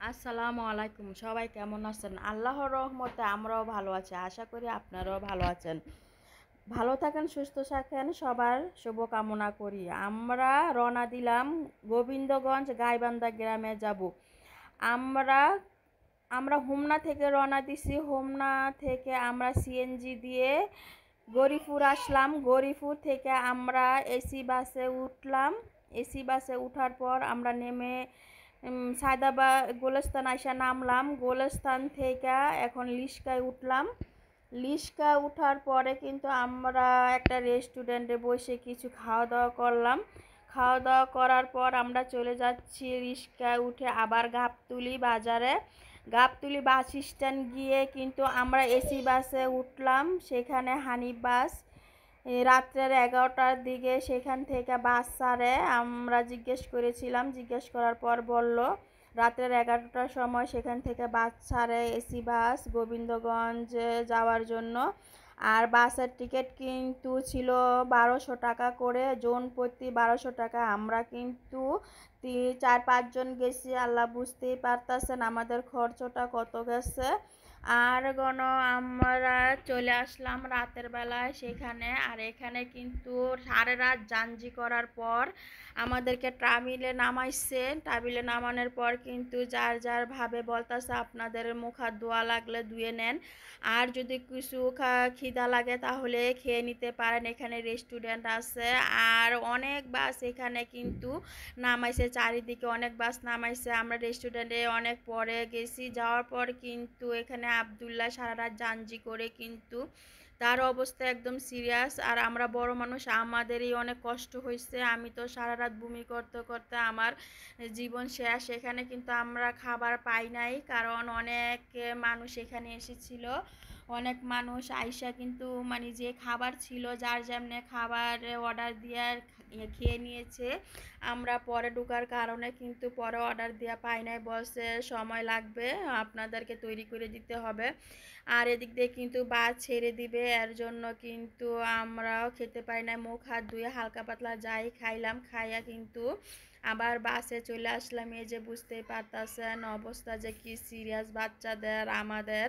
আসসালামু আলাইকুম। সবাই কেমন আছেন? আল্লাহর রহমতে আমরাও ভালো আছি। আশা করি আপনারাও ভালো আছেন। ভালো থাকেন, সুস্থ থাকেন, সবার শুভকামনা করি। আমরা রওনা দিলাম গোবিন্দগঞ্জ গাইবান্ধা গ্রামে যাব। আমরা আমরা হোমনা থেকে রওনা দিছি। হোমনা থেকে আমরা সিএনজি দিয়ে গরিপুর আসলাম। গরিপুর থেকে আমরা এসি বাসে উঠলাম। এসি বাসে উঠার পর আমরা নেমে সায়দাবাদ গোলস্তান আইসা নামলাম। গোলস্তান থেকে এখন লিস্কায় উঠলাম। লিস্কা উঠার পরে কিন্তু আমরা একটা রেস্টুরেন্টে বসে কিছু খাওয়া দাওয়া করলাম। খাওয়া দাওয়া করার পর আমরা চলে যাচ্ছি রিস্কায় উঠে আবার গাবতলী বাজারে। গাবতলী বাস স্ট্যান্ড গিয়ে কিন্তু আমরা এসি বাসে উঠলাম। সেখানে হানিফ বাস রাত্রের 11টার দিকে সেখান থেকে বাস ছাড়ে। আমরা জিজ্ঞেস করেছিলাম, জিজ্ঞেস করার পর বলল রাত্রের 11টার সময় সেখান থেকে বাস ছাড়ে, এসি বাস গোবিন্দগঞ্জে যাওয়ার জন্য। আর বাসের টিকিট কিন্তু ছিল 1200 টাকা করে, জন প্রতি 1200 টাকা। আমরা কিন্তু 4-5 জন গেছি, আল্লাহ বুঝতেই পারতেছেন আমাদের খরচটা কত গেছে। আর আমরা চলে আসলাম রাতের বেলায় সেখানে। আর এখানে কিন্তু সারা রাত জাঞ্জি করার পর আমাদেরকে ট্রামিলে নামাইছে। ট্রামিলে নামানোর পর কিন্তু যার যার ভাবে বলতেছে আপনাদের মুখ হাত ধোয়া লাগলে ধুয়ে নেন, আর যদি কিছু খিদা লাগে তাহলে খেয়ে নিতে পারেন, এখানে রেস্টুরেন্ট আছে। আর অনেক বাস এখানে কিন্তু নামাইছে, চারিদিকে অনেক বাস নামাইছে। আমরা রেস্টুরেন্টে অনেক পরে গেছি। যাওয়ার পর কিন্তু এখানে আবদুল্লাহ সারা রাত জাঞ্জি করে কিন্তু তার অবস্থা একদম সিরিয়াস। আর আমরা বড় মানুষ, আমাদেরই অনেক কষ্ট হয়েছে। আমি তো সারা রাত বমি করতে করতে আমার জীবন শেষ। এখানে কিন্তু আমরা খাবার পাই নাই, কারণ অনেক মানুষ এখানে এসেছিল। অনেক মানুষ আইসা কিন্তু মানে যে খাবার ছিল যার যেমনে খাবার অর্ডার দিয়ে খেয়ে নিয়েছে। আমরা পরে ঢোকার কারণে কিন্তু পরে অর্ডার দেওয়া পাই নাই, বলছে সময় লাগবে, আপনাদেরকে তৈরি করে দিতে হবে। আর এদিক দিয়ে কিন্তু বাস ছেড়ে দিবে, এর জন্য কিন্তু আমরাও খেতে পারি না। মুখ হাত ধুয়ে হালকা পাতলা যাই খাইলাম, খাইয়া কিন্তু আবার বাসে চলে আসলাম। এই যে বুঝতেই পারতেছেন অবস্থা যে কি সিরিয়াস বাচ্চাদের আমাদের।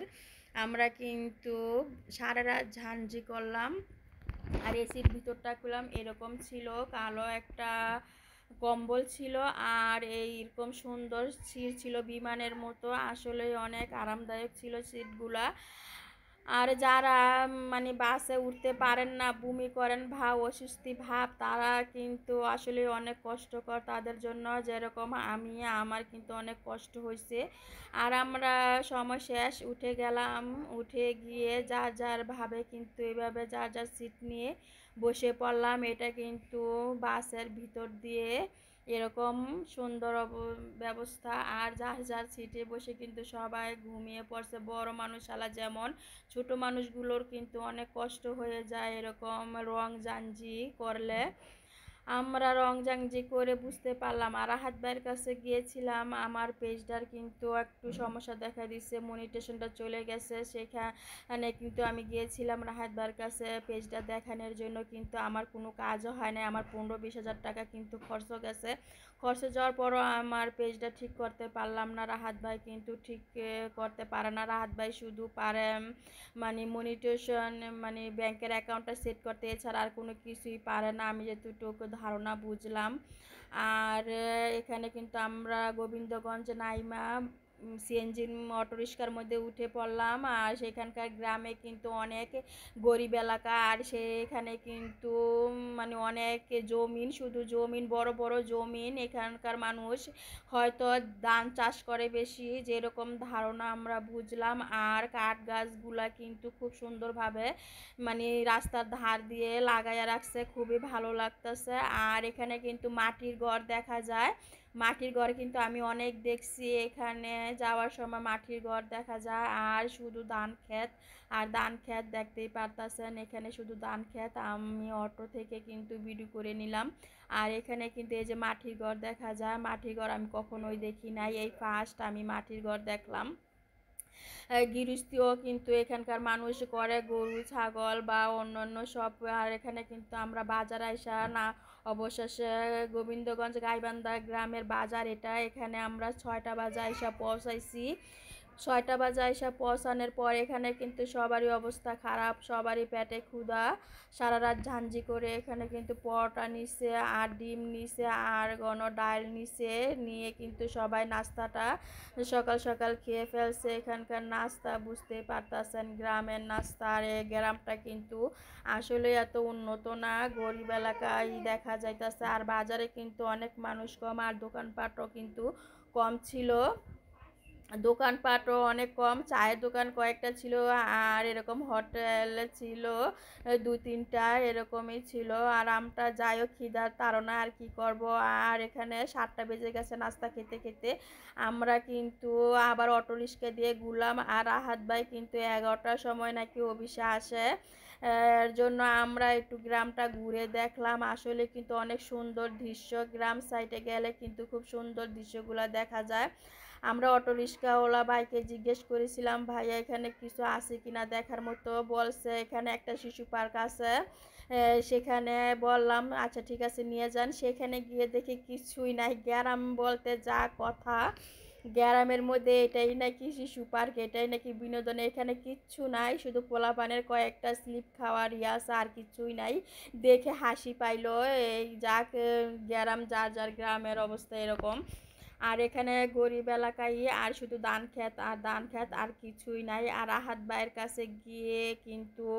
আমরা কিন্তু সারা রাত ঝাঞ্জি করলাম। আর এসির ভিতরটা খুললাম, এরকম ছিল, কালো একটা কম্বল ছিল। আর এইরকম সুন্দর সিট ছিল বিমানের মতো, আসলে অনেক আরামদায়ক ছিল সিটগুলা। আর যারা মানে বাসে উঠতে পারেন না, বমি করেন ভাব, অস্বস্তি ভাব, তারা কিন্তু আসলে অনেক কষ্টকর তাদের জন্য, যেরকম আমার কিন্তু অনেক কষ্ট হয়েছে। আর আমরা সময় শেষ উঠে গেলাম। উঠে গিয়ে যার যার ভাবে কিন্তু এইভাবে যার যার সিট নিয়ে বসে পড়লাম। এটা কিন্তু বাসের ভিতর দিয়ে এরকম সুন্দর ব্যবস্থা। আর যার যার সিটে বসে কিন্তু সবাই ঘুমিয়ে পড়ছে, বড় মানুষালা যেমন, ছোট মানুষগুলোর কিন্তু অনেক কষ্ট হয়ে যায় এরকম রং জাঞ্জি করলে। আমরা রং জাঞ্জি করে বুঝতে পারলাম। আর রাহাত ভাইয়ের কাছে গিয়েছিলাম, আমার পেজটার কিন্তু একটু সমস্যা দেখা দিচ্ছে, মনিটেশনটা চলে গেছে। সেখানে কিন্তু আমি গিয়েছিলাম রাহাত ভাইয়ের কাছে পেজটা দেখানোর জন্য, কিন্তু আমার কোনো কাজও হয় না। আমার 15-20 হাজার টাকা কিন্তু খরচ গেছে। খরচ যাওয়ার পরও আমার পেজটা ঠিক করতে পারলাম না। রাহাত ভাই কিন্তু ঠিক করতে পারে না। রাহাত ভাই শুধু পারে মানে মনিটেশন, মানে ব্যাংকের অ্যাকাউন্টটা সেট করতে, এছাড়া আর কোনো কিছুই পারে না, আমি যেটুকু ধারণা বুঝলাম। আর এখানে কিন্তু আমরা গোবিন্দগঞ্জ নাইমা সিএনজি অটো রিক্সার মধ্যে উঠে পড়লাম। আর সেখানকার গ্রামে কিন্তু অনেক গরিব এলাকা, আর সেখানে কিন্তু মানে অনেক জমিন, শুধু জমিন, বড় বড় জমিন। এখানকার মানুষ হয়তো ধান চাষ করে বেশি, যেরকম ধারণা আমরা বুঝলাম। আর কাঠ গাছগুলা কিন্তু খুব সুন্দরভাবে মানে রাস্তার ধার দিয়ে লাগাইয়া রাখছে, খুবই ভালো লাগতেছে। আর এখানে কিন্তু মাটির ঘর দেখা যায়। মাটির ঘর কিন্তু আমি অনেক দেখছি, এখানে যাওয়ার সময় মাটির ঘর দেখা যায়। আর শুধু ধান ক্ষেত, আর ধান ক্ষেত দেখতেই পারতেছেন, এখানে শুধু ধান ক্ষেত। আমি অটো থেকে কিন্তু ভিডিও করে নিলাম। আর এখানে কিন্তু এই যে মাটির ঘর দেখা যায়, মাটির ঘর আমি কখনোই দেখি নাই, এই ফার্স্ট আমি মাটির ঘর দেখলাম। গৃহস্থিও কিন্তু এখানকার মানুষ করে, গরু ছাগল বা অন্যান্য সব। আর এখানে কিন্তু আমরা বাজার আইসা না অবশেষে গোবিন্দগঞ্জ গাইবান্ধা গ্রামের বাজার এটা, এখানে আমরা 6টা বাজে এসে পৌঁছাইছি। 6টা বাজে এসে পৌঁছানোর পর এখানে কিন্তু সবারই অবস্থা খারাপ, সবারই পেটে ক্ষুধা, সারা রাত ঝাঁঝি করে এখানে কিন্তু পরোটা নিছে আর ডিম নিছে আর ডাল নিছে, নিয়ে কিন্তু সবাই নাস্তাটা সকাল সকাল খেয়ে ফেলছে। এখানকার নাস্তা বুঝতেই পারতেছেন, গ্রামের নাস্তা। আর এই গ্রামটা কিন্তু আসলে এত উন্নত না, গরিব এলাকায় দেখা যাইতেছে। আর বাজারে কিন্তু অনেক মানুষ কম আর দোকানপাটও কিন্তু কম ছিল, দোকানপাটও অনেক কম। চায়ের দোকান কয়েকটা ছিল আর এরকম হোটেল ছিল 2-3টা, এরকমই ছিল। আর আমরা যাই হোক খিদার তাড়না আর কি করব। আর এখানে 7টা বেজে গেছে নাস্তা খেতে খেতে। আমরা কিন্তু আবার অটো রিক্সা দিয়ে ঘুরলাম। আর রাহাত ভাই কিন্তু 11টার সময় নাকি অফিসে আসে, এর জন্য আমরা একটু গ্রামটা ঘুরে দেখলাম। আসলে কিন্তু অনেক সুন্দর দৃশ্য, গ্রাম সাইডে গেলে কিন্তু খুব সুন্দর দৃশ্যগুলো দেখা যায়। আমরা অটো রিক্সাওয়ালা ভাইকে জিজ্ঞেস করেছিলাম, ভাইয়া এখানে কিছু আছে কিনা দেখার মতো। বলছে এখানে একটা শিশু পার্ক আছে। সেখানে বললাম আচ্ছা ঠিক আছে নিয়ে যান। সেখানে গিয়ে দেখি কিছুই নাই, গ্রাম বলতে যা কথা, গ্রামের মধ্যে এটাই নাকি শিশু পার্ক, এটাই নাকি বিনোদন। এখানে কিচ্ছু নাই, শুধু পোলাপানের কয়েকটা স্লিপ খাওয়ার ইয়াস, আর কিছুই নাই। দেখে হাসি পাইলো। এই যাক, গ্রাম যার যার গ্রামের অবস্থা এরকম। আর এখানে গরিব এলাকায় আর শুধু ধান ক্ষেত আর ধান ক্ষেত, আর কিছুই নাই। আর রাহাত ভাইয়ের কাছে গিয়ে কিন্তু